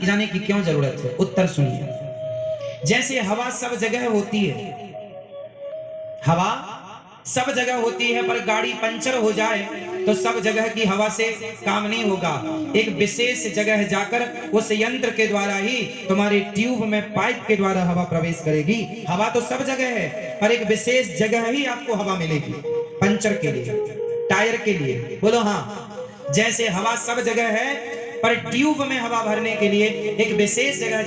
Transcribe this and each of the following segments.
जाने की क्यों जरूरत है? उत्तर सुनिए। जैसे हवा सब जगह होती है, हवा सब जगह होती है, पर गाड़ी पंचर हो जाए तो सब जगह की हवा से काम नहीं होगा। एक विशेष जगह जाकर उस यंत्र के द्वारा ही तुम्हारे ट्यूब में पाइप के द्वारा हवा प्रवेश करेगी। हवा तो सब जगह है, पर एक विशेष जगह ही आपको हवा मिलेगी, पंचर के लिए, टायर के लिए। बोलो हाँ। जैसे हवा सब जगह है, पर ट्यूब में हवा भरने के लिए एक विशेष जगह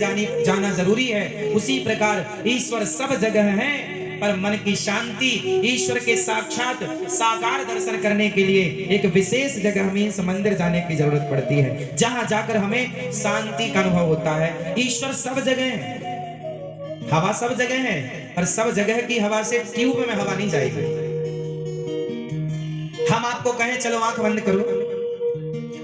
जाना जरूरी है। उसी प्रकार ईश्वर सब जगह है, पर मन की शांति, ईश्वर के साक्षात साकार दर्शन करने के लिए एक विशेष जगह मीन्स मंदिर जाने की जरूरत पड़ती है, जहां जाकर हमें शांति का अनुभव होता है। ईश्वर सब जगह है, हवा सब जगह है, पर सब जगह की हवा से ट्यूब में हवा नहीं जाएगी। हम आपको कहें चलो आंख बंद करो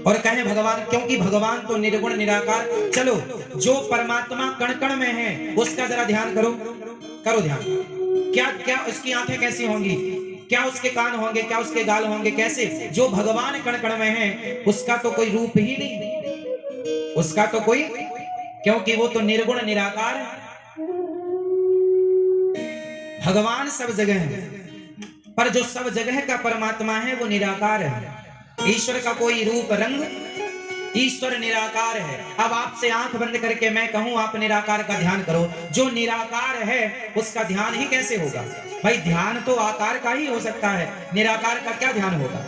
और कहें भगवान, क्योंकि भगवान तो निर्गुण निराकार, चलो जो परमात्मा कण कण में है उसका जरा ध्यान करो, करो ध्यान। क्या क्या उसकी आंखें कैसी होंगी, क्या उसके कान होंगे, क्या उसके गाल होंगे, कैसे? जो भगवान कण कण में है उसका तो कोई रूप ही नहीं, उसका तो कोई, क्योंकि वो तो निर्गुण निराकार है। भगवान सब जगह है, पर जो सब जगह का परमात्मा है वो निराकार है। ईश्वर का कोई रूप रंग, ईश्वर निराकार है। अब आपसे आंख बंद करके मैं कहूं आप निराकार का ध्यान करो, जो निराकार है उसका ध्यान ही कैसे होगा? भाई ध्यान तो आकार का ही हो सकता है, निराकार का क्या ध्यान होगा?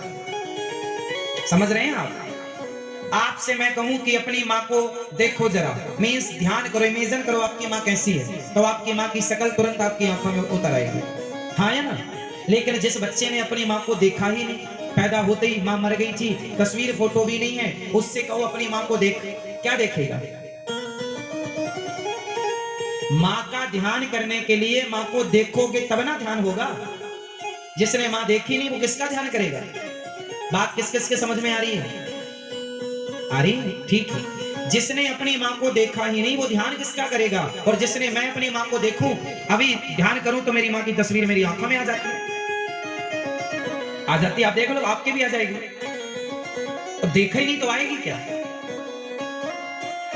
समझ रहे हैं आप? आपसे मैं कहूं कि अपनी माँ को देखो जरा, मीन्स ध्यान करो, इमेजिन करो आपकी माँ कैसी है, तो आपकी माँ की शक्ल तुरंत आपकी आंखों में उतर आएगी, हाँ या ना? लेकिन जिस बच्चे ने अपनी माँ को देखा ही नहीं, पैदा होते ही माँ मर गई थी, तस्वीर फोटो भी नहीं है, उससे कहो अपनी माँ को देख, क्या देखेगा? माँ का ध्यान करने के लिए माँ को देखोगे तब ना ध्यान होगा। जिसने माँ देखी नहीं वो किसका ध्यान करेगा? बात किस किस के समझ में आ रही है? आ रही है? ठीक है। जिसने अपनी माँ को देखा ही नहीं वो ध्यान किसका करेगा? और जिसने मैं अपनी माँ को देखूं, अभी ध्यान करूं तो मेरी माँ की तस्वीर मेरी आंखों में आ जाती है, आ जाती है। आप देख लो, आपके भी आ जाएगी। तो देखा ही नहीं तो आएगी क्या?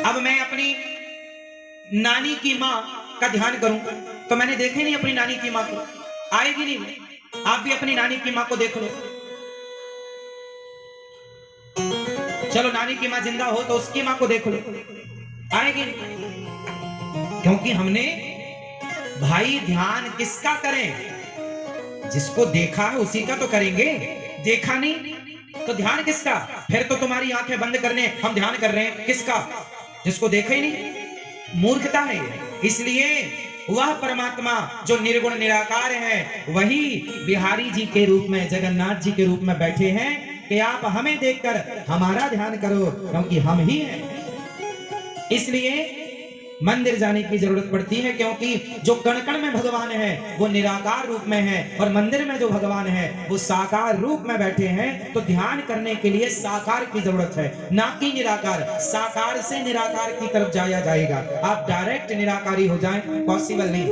अब मैं अपनी नानी की माँ का ध्यान करूं तो मैंने देखा ही नहीं अपनी नानी की माँ को, आएगी नहीं। आप भी अपनी नानी की माँ को देख लो। चलो नानी की माँ जिंदा हो तो उसकी माँ को देख लो, आएगी नहीं। क्योंकि हमने भाई ध्यान किसका करें? जिसको देखा है उसी का तो करेंगे, देखा नहीं तो ध्यान किसका? फिर तो तुम्हारी आंखें बंद करने हम ध्यान कर रहे हैं, किसका? जिसको देखा ही नहीं। मूर्खता है। इसलिए वह परमात्मा जो निर्गुण निराकार है वही बिहारी जी के रूप में, जगन्नाथ जी के रूप में बैठे हैं कि आप हमें देखकर हमारा ध्यान करो, क्योंकि हम ही हैं। इसलिए मंदिर जाने की जरूरत पड़ती है, क्योंकि जो कण कण में भगवान है वो निराकार रूप में है, और मंदिर में जो भगवान है वो साकार रूप में बैठे हैं। तो ध्यान करने के लिए साकार की जरूरत है, ना कि निराकार। साकार से निराकार की तरफ जाया जाएगा, आप डायरेक्ट निराकारी हो जाएं, पॉसिबल नहीं।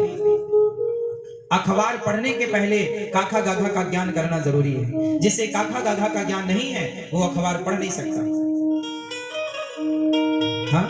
अखबार पढ़ने के पहले काखा गाघा का ज्ञान करना जरूरी है। जिसे काखा गाघा का ज्ञान नहीं है वो अखबार पढ़ नहीं सकता। हाँ,